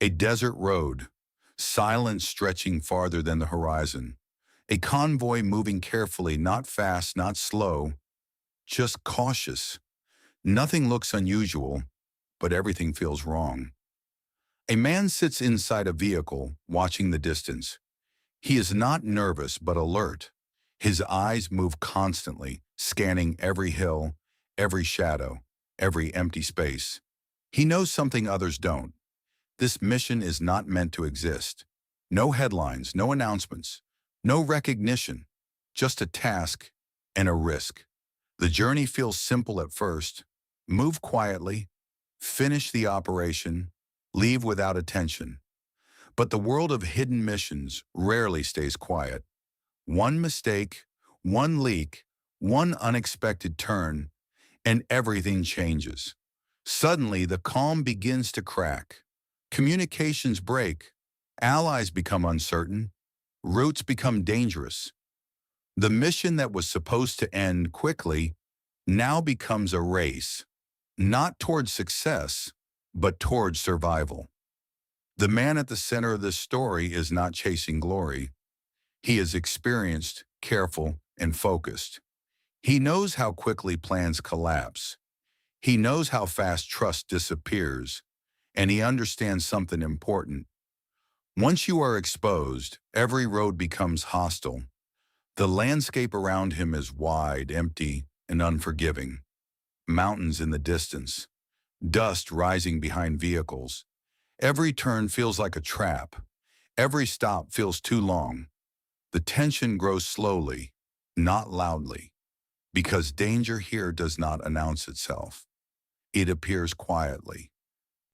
A desert road, silence stretching farther than the horizon. A convoy moving carefully, not fast, not slow, just cautious. Nothing looks unusual, but everything feels wrong. A man sits inside a vehicle, watching the distance. He is not nervous, but alert. His eyes move constantly, scanning every hill, every shadow, every empty space. He knows something others don't. This mission is not meant to exist. No headlines, no announcements, no recognition, just a task and a risk. The journey feels simple at first. Move quietly, finish the operation, leave without attention. But the world of hidden missions rarely stays quiet. One mistake, one leak, one unexpected turn, and everything changes. Suddenly, the calm begins to crack. Communications break, allies become uncertain, routes become dangerous. The mission that was supposed to end quickly now becomes a race, not towards success, but towards survival. The man at the center of this story is not chasing glory. He is experienced, careful, and focused. He knows how quickly plans collapse. He knows how fast trust disappears, and he understands something important. Once you are exposed, every road becomes hostile. The landscape around him is wide, empty, and unforgiving. Mountains in the distance, dust rising behind vehicles. Every turn feels like a trap. Every stop feels too long. The tension grows slowly, not loudly, because danger here does not announce itself. It appears quietly,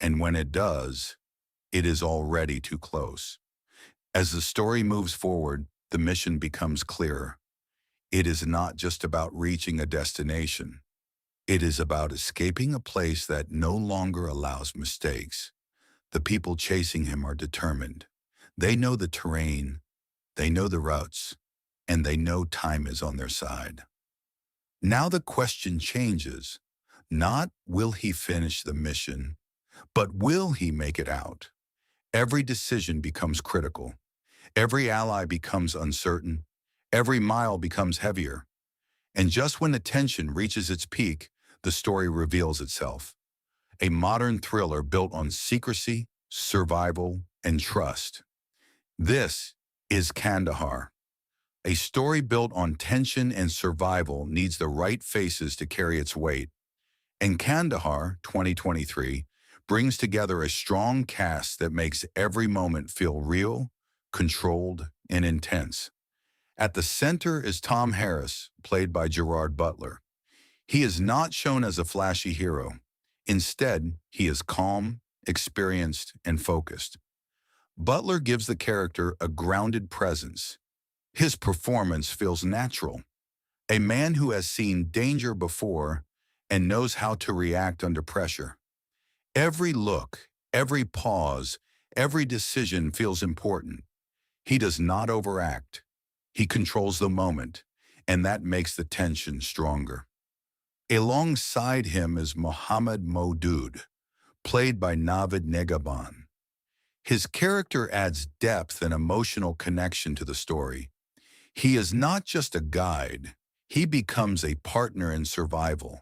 and when it does, it is already too close. As the story moves forward, the mission becomes clearer. It is not just about reaching a destination. It is about escaping a place that no longer allows mistakes. The people chasing him are determined. They know the terrain, they know the routes, and they know time is on their side. Now the question changes. Not will he finish the mission, but will he make it out? Every decision becomes critical. Every ally becomes uncertain. Every mile becomes heavier. And just when the tension reaches its peak, the story reveals itself. A modern thriller built on secrecy, survival, and trust. This is Kandahar. A story built on tension and survival needs the right faces to carry its weight. And Kandahar 2023 brings together a strong cast that makes every moment feel real, controlled, and intense. At the center is Tom Harris, played by Gerard Butler. He is not shown as a flashy hero. Instead, he is calm, experienced, and focused. Butler gives the character a grounded presence. His performance feels natural. A man who has seen danger before and knows how to react under pressure. Every look, every pause, every decision feels important. He does not overact. He controls the moment, and that makes the tension stronger. Alongside him is Mohammed Modood, played by Navid Negaban. His character adds depth and emotional connection to the story. He is not just a guide, he becomes a partner in survival.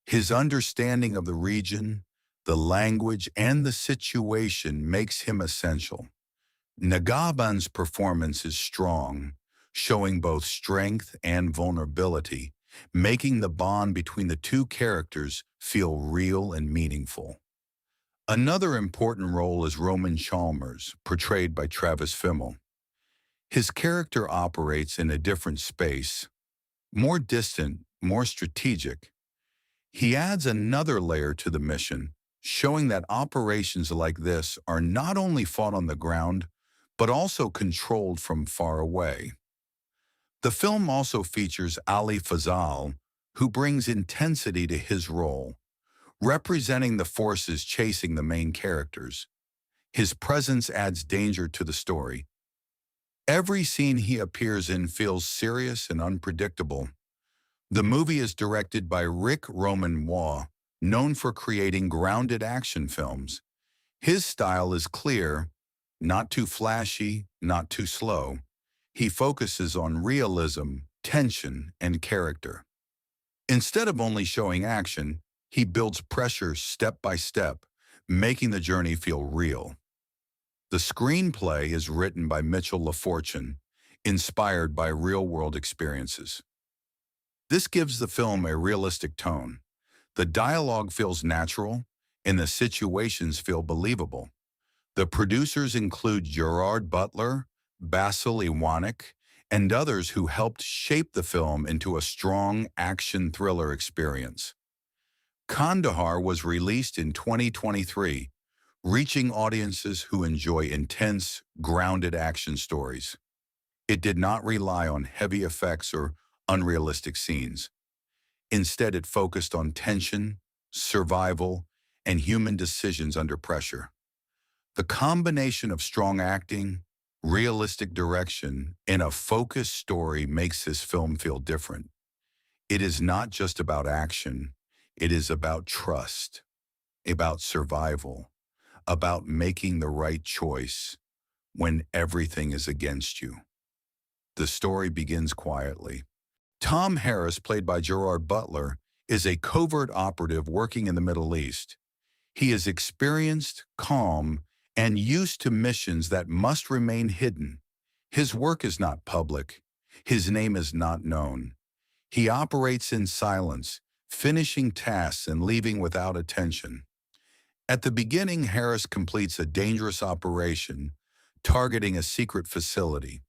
His understanding of the region, the language, and the situation makes him essential. Nagaban's performance is strong, showing both strength and vulnerability, making the bond between the two characters feel real and meaningful. Another important role is Roman Chalmers, portrayed by Travis Fimmel. His character operates in a different space, more distant, more strategic. He adds another layer to the mission, showing that operations like this are not only fought on the ground, but also controlled from far away. The film also features Ali Fazal, who brings intensity to his role, representing the forces chasing the main characters. His presence adds danger to the story. Every scene he appears in feels serious and unpredictable. The movie is directed by Rick Roman Waugh, known for creating grounded action films. His style is clear, not too flashy, not too slow. He focuses on realism, tension, and character. Instead of only showing action, he builds pressure step by step, making the journey feel real. The screenplay is written by Mitchell LaFortune, inspired by real-world experiences. This gives the film a realistic tone. The dialogue feels natural, and the situations feel believable. The producers include Gerard Butler, Basil Iwanek, and others who helped shape the film into a strong action thriller experience. Kandahar was released in 2023, reaching audiences who enjoy intense, grounded action stories. It did not rely on heavy effects or unrealistic scenes. Instead, it focused on tension, survival, and human decisions under pressure. The combination of strong acting, realistic direction, and a focused story makes this film feel different. It is not just about action, it is about trust, about survival, about making the right choice when everything is against you. The story begins quietly. Tom Harris, played by Gerard Butler, is a covert operative working in the Middle East. He is experienced, calm, and used to missions that must remain hidden. His work is not public. His name is not known. He operates in silence, finishing tasks and leaving without attention. At the beginning, Harris completes a dangerous operation, targeting a secret facility.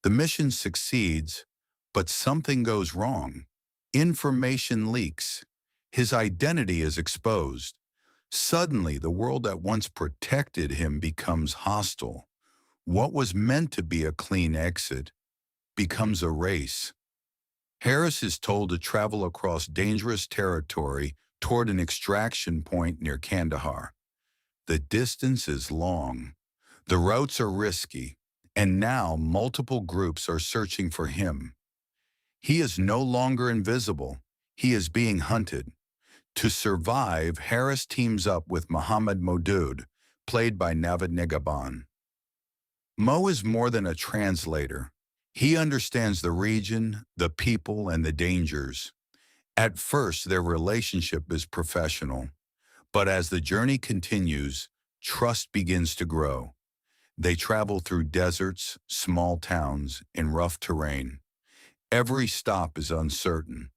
The mission succeeds, but something goes wrong. Information leaks. His identity is exposed. Suddenly, the world that once protected him becomes hostile. What was meant to be a clean exit becomes a race. Harris is told to travel across dangerous territory toward an extraction point near Kandahar. The distance is long. The routes are risky, and now multiple groups are searching for him. He is no longer invisible. He is being hunted. To survive, Harris teams up with Mohammed Modood, played by Navid Negaban. Mo is more than a translator. He understands the region, the people, and the dangers. At first, their relationship is professional, but as the journey continues, trust begins to grow. They travel through deserts, small towns, and rough terrain. Every stop is uncertain.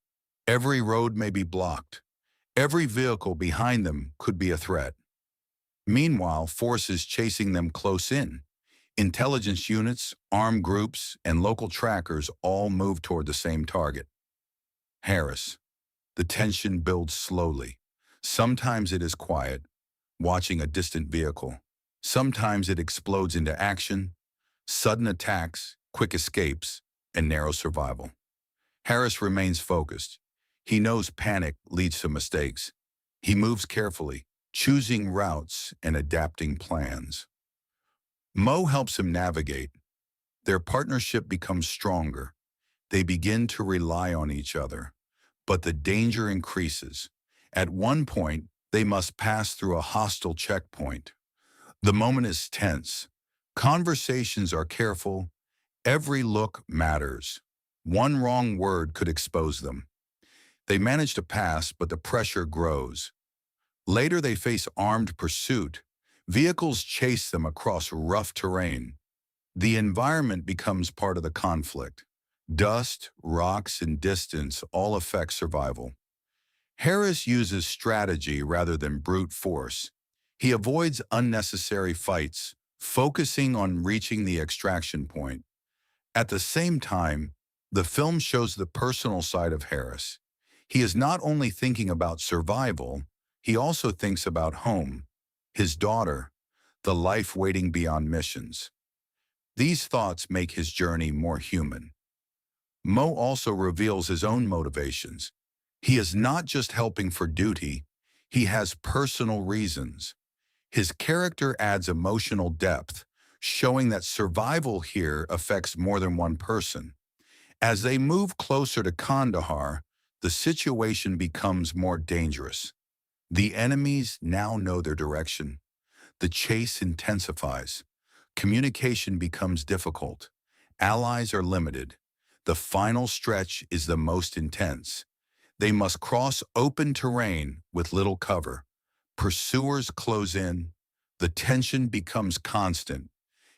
Every road may be blocked. Every vehicle behind them could be a threat. Meanwhile, forces chasing them close in. Intelligence units, armed groups, and local trackers all move toward the same target. Harris. The tension builds slowly. Sometimes it is quiet, watching a distant vehicle. Sometimes it explodes into action, sudden attacks, quick escapes, and narrow survival. Harris remains focused. He knows panic leads to mistakes. He moves carefully, choosing routes and adapting plans. Mo helps him navigate. Their partnership becomes stronger. They begin to rely on each other. But the danger increases. At one point, they must pass through a hostile checkpoint. The moment is tense. Conversations are careful. Every look matters. One wrong word could expose them. They manage to pass, but the pressure grows. Later, they face armed pursuit. Vehicles chase them across rough terrain. The environment becomes part of the conflict. Dust, rocks, and distance all affect survival. Harris uses strategy rather than brute force. He avoids unnecessary fights, focusing on reaching the extraction point. At the same time, the film shows the personal side of Harris. He is not only thinking about survival, he also thinks about home, his daughter, the life waiting beyond missions. These thoughts make his journey more human. Mo also reveals his own motivations. He is not just helping for duty, he has personal reasons. His character adds emotional depth, showing that survival here affects more than one person. As they move closer to Kandahar, the situation becomes more dangerous. The enemies now know their direction. The chase intensifies. Communication becomes difficult. Allies are limited. The final stretch is the most intense. They must cross open terrain with little cover. Pursuers close in. The tension becomes constant.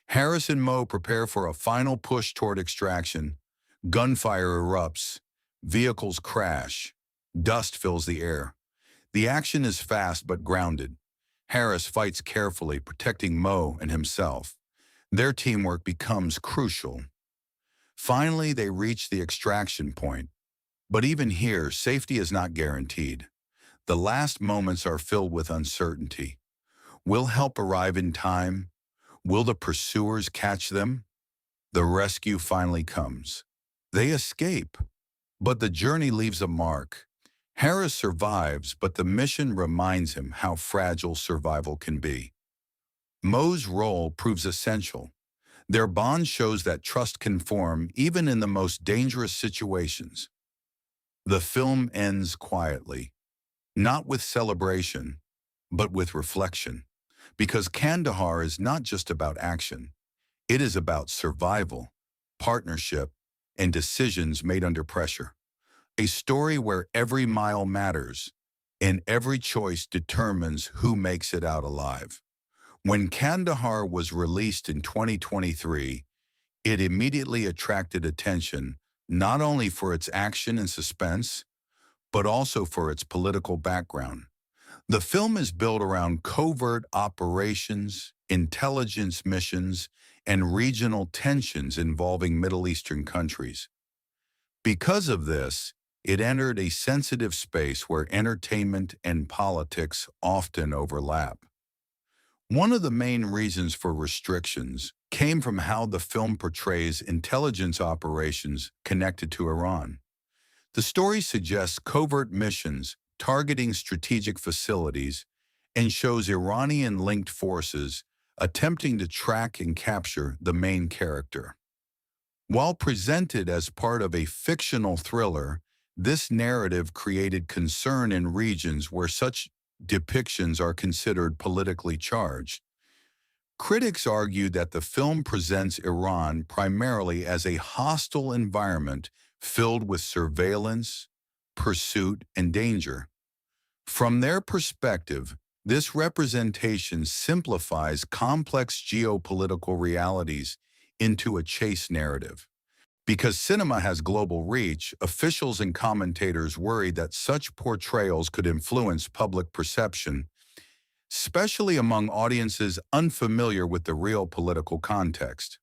Harris and Moe prepare for a final push toward extraction. Gunfire erupts. Vehicles crash. Dust fills the air. The action is fast but grounded. Harris fights carefully, protecting Moe and himself. Their teamwork becomes crucial. Finally, they reach the extraction point. But even here, safety is not guaranteed. The last moments are filled with uncertainty. Will help arrive in time? Will the pursuers catch them? The rescue finally comes. They escape, but the journey leaves a mark. Harris survives, but the mission reminds him how fragile survival can be. Moe's role proves essential. Their bond shows that trust can form even in the most dangerous situations. The film ends quietly, not with celebration, but with reflection. Because Kandahar is not just about action. It is about survival, partnership, and decisions made under pressure. A story where every mile matters, and every choice determines who makes it out alive. When Kandahar was released in 2023, it immediately attracted attention not only for its action and suspense, but also for its political background. The film is built around covert operations, intelligence missions, and regional tensions involving Middle Eastern countries. Because of this, it entered a sensitive space where entertainment and politics often overlap. One of the main reasons for restrictions came from how the film portrays intelligence operations connected to Iran. The story suggests covert missions targeting strategic facilities and shows Iranian-linked forces attempting to track and capture the main character. While presented as part of a fictional thriller, this narrative created concern in regions where such depictions are considered politically charged. Critics argue that the film presents Iran primarily as a hostile environment filled with surveillance, pursuit, and danger. From their perspective, this representation simplifies complex geopolitical realities into a chase narrative. Because cinema has global reach, officials and commentators worry that such portrayals could influence public perception, especially among audiences unfamiliar with the real political context.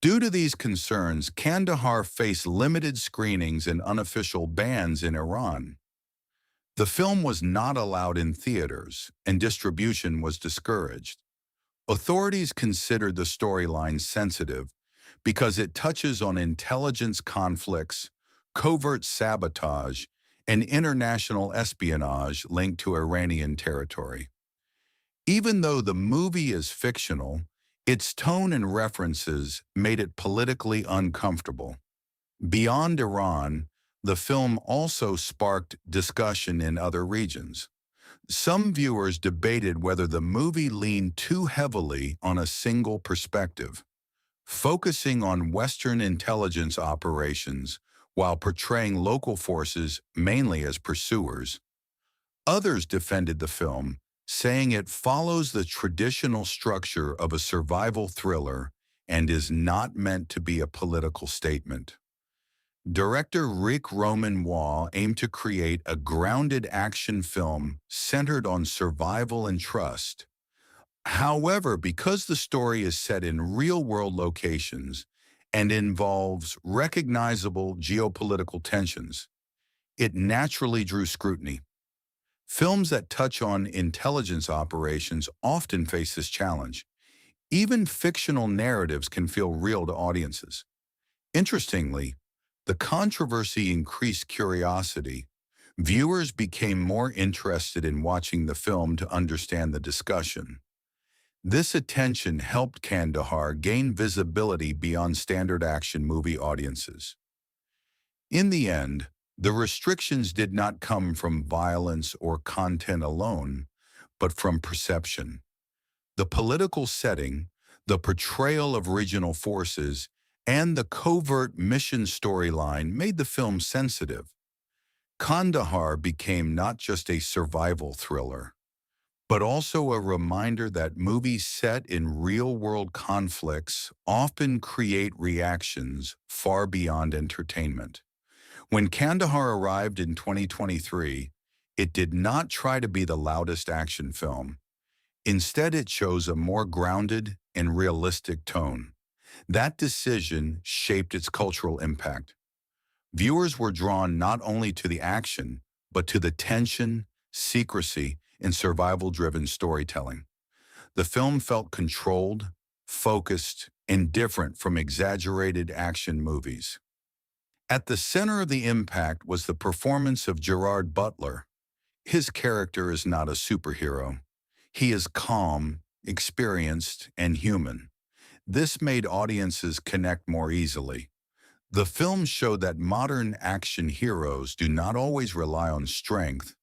Due to these concerns, Kandahar faced limited screenings and unofficial bans in Iran. The film was not allowed in theaters, and distribution was discouraged. Authorities considered the storyline sensitive because it touches on intelligence conflicts, covert sabotage, and international espionage linked to Iranian territory. Even though the movie is fictional, its tone and references made it politically uncomfortable. Beyond Iran, the film also sparked discussion in other regions. Some viewers debated whether the movie leaned too heavily on a single perspective, focusing on Western intelligence operations while portraying local forces mainly as pursuers. Others defended the film, saying it follows the traditional structure of a survival thriller and is not meant to be a political statement. Director Rick Roman aimed to create a grounded action film centered on survival and trust. However, because the story is set in real-world locations and involves recognizable geopolitical tensions, it naturally drew scrutiny. Films that touch on intelligence operations often face this challenge. Even fictional narratives can feel real to audiences. Interestingly, the controversy increased curiosity. Viewers became more interested in watching the film to understand the discussion. This attention helped Kandahar gain visibility beyond standard action movie audiences. In the end, the restrictions did not come from violence or content alone, but from perception. The political setting, the portrayal of regional forces, and the covert mission storyline made the film sensitive. Kandahar became not just a survival thriller, but also a reminder that movies set in real-world conflicts often create reactions far beyond entertainment. When Kandahar arrived in 2023, it did not try to be the loudest action film. Instead, it chose a more grounded and realistic tone. That decision shaped its cultural impact. Viewers were drawn not only to the action, but to the tension, secrecy, and survival-driven storytelling. The film felt controlled, focused, and different from exaggerated action movies. At the center of the impact was the performance of Gerard Butler. His character is not a superhero. He is calm, experienced, and human. This made audiences connect more easily. The film showed that modern action heroes do not always rely on strength.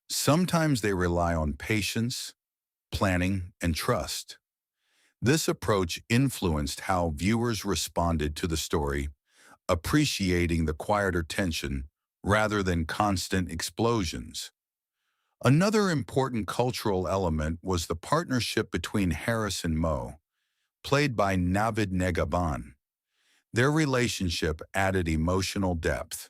Sometimes they rely on patience, planning, and trust. This approach influenced how viewers responded to the story, appreciating the quieter tension rather than constant explosions. Another important cultural element was the partnership between Harris and Mo, played by Navid Negaban. Their relationship added emotional depth.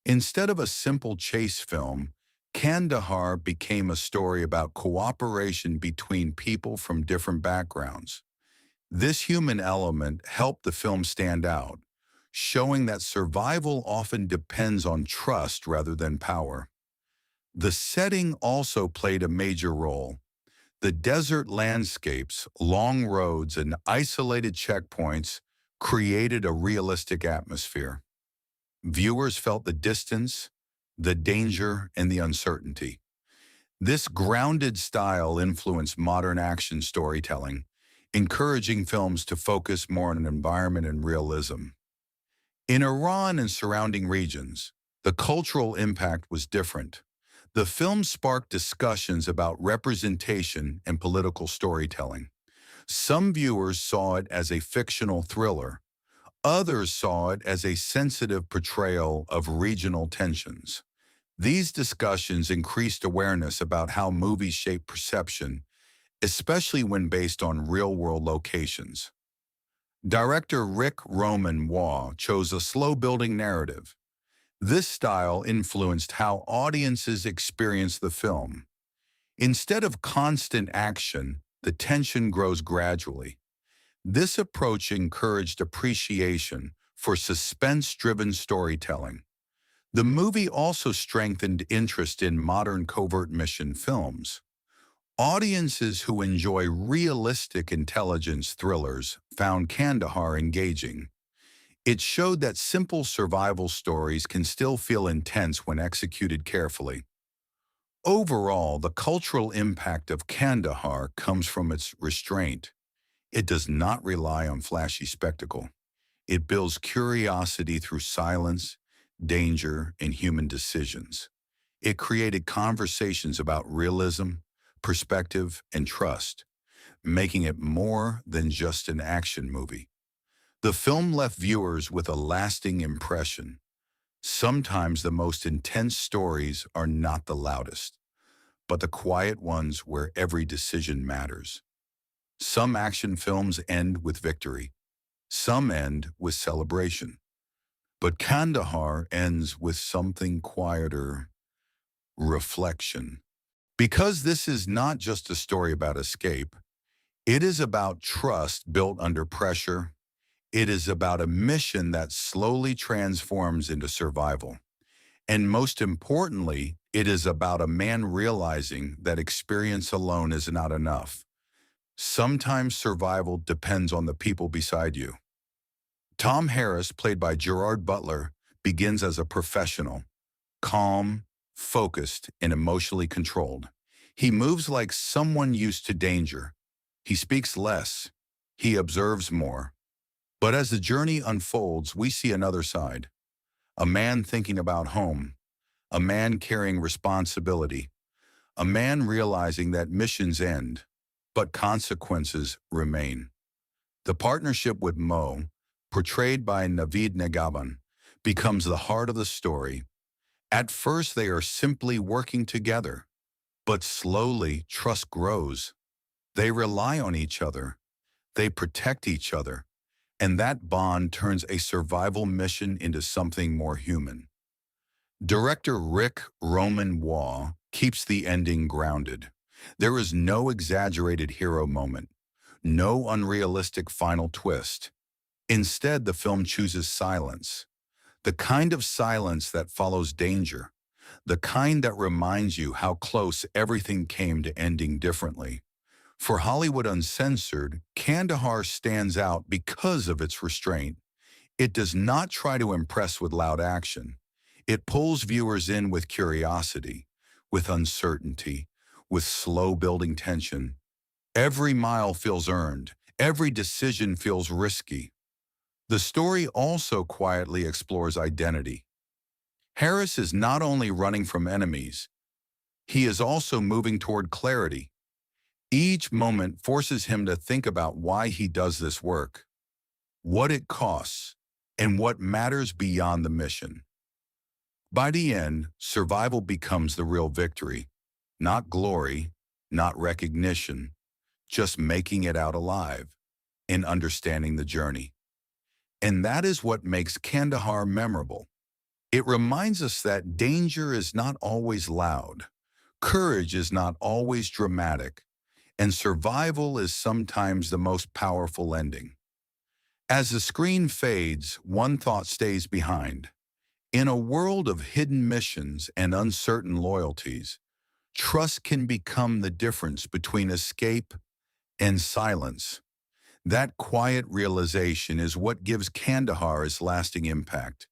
Instead of a simple chase film, Kandahar became a story about cooperation between people from different backgrounds. This human element helped the film stand out, showing that survival often depends on trust rather than power. The setting also played a major role. The desert landscapes, long roads, and isolated checkpoints created a realistic atmosphere. Viewers felt the distance, the danger, and the uncertainty. This grounded style influenced modern action storytelling, encouraging films to focus more on environment and realism. In Iran and surrounding regions, the cultural impact was different. The film sparked discussions about representation and political storytelling. Some viewers saw it as a fictional thriller. Others saw it as a sensitive portrayal of regional tensions. These discussions increased awareness about how movies shape perception, especially when based on real-world locations. Director Rick Roman Waugh chose a slow-building narrative. This style influenced how audiences experience the film. Instead of constant action, the tension grows gradually. This approach encouraged appreciation for suspense-driven storytelling. The movie also strengthened interest in modern covert mission films. Audiences who enjoy realistic intelligence thrillers found Kandahar engaging. It showed that simple survival stories can still feel intense when executed carefully. Overall, the cultural impact of Kandahar comes from its restraint. It does not rely on flashy spectacle. It builds curiosity through silence, danger, and human decisions. It created conversations about realism, perspective, and trust, making it more than just an action movie. The film left viewers with a lasting impression. Sometimes the most intense stories are not the loudest, but the quiet ones where every decision matters. Some action films end with victory. Some end with celebration. But Kandahar ends with something quieter: reflection. Because this is not just a story about escape, it is about trust built under pressure. It is about a mission that slowly transforms into survival. And most importantly, it is about a man realizing that experience alone is not enough. Sometimes survival depends on the people beside you. Tom Harris, played by Gerard Butler, begins as a professional, calm, focused, and emotionally controlled. He moves like someone used to danger. He speaks less. He observes more. But as the journey unfolds, we see another side. A man thinking about home. A man carrying responsibility. A man realizing that missions end, but consequences remain. The partnership with Mo, portrayed by Naveed Negaban, becomes the heart of the story. At first, they are simply working together, but slowly trust grows. They rely on each other, they protect each other, and that bond turns a survival mission into something more human. Director Rick Roman Waugh keeps the ending grounded. There is no exaggerated hero moment, no unrealistic final twist. Instead, the film chooses silence, the kind of silence that follows danger, the kind that reminds you how close everything came to ending differently. For Hollywood Uncensored, Kandahar stands out because of its restraint. It does not try to impress with loud action. It pulls viewers in with curiosity, with uncertainty, with slow building tension. Every mile feels earned. Every decision feels risky. The story also quietly explores identity. Harris is not only running from enemies, he is also moving toward clarity. Each moment forces him to think about why he does this work, what it costs, and what matters beyond the mission. By the end, survival becomes the real victory. Not glory, not recognition, just making it out alive and understanding the journey. And that is what makes Kandahar memorable. It reminds us that danger is not always loud, courage is not always dramatic, and survival is sometimes the most powerful ending. As the screen fades, one thought stays behind. In a world of hidden missions and uncertain loyalties, trust can become the difference between escape and silence. That quiet realization is what gives Kandahar its lasting impact.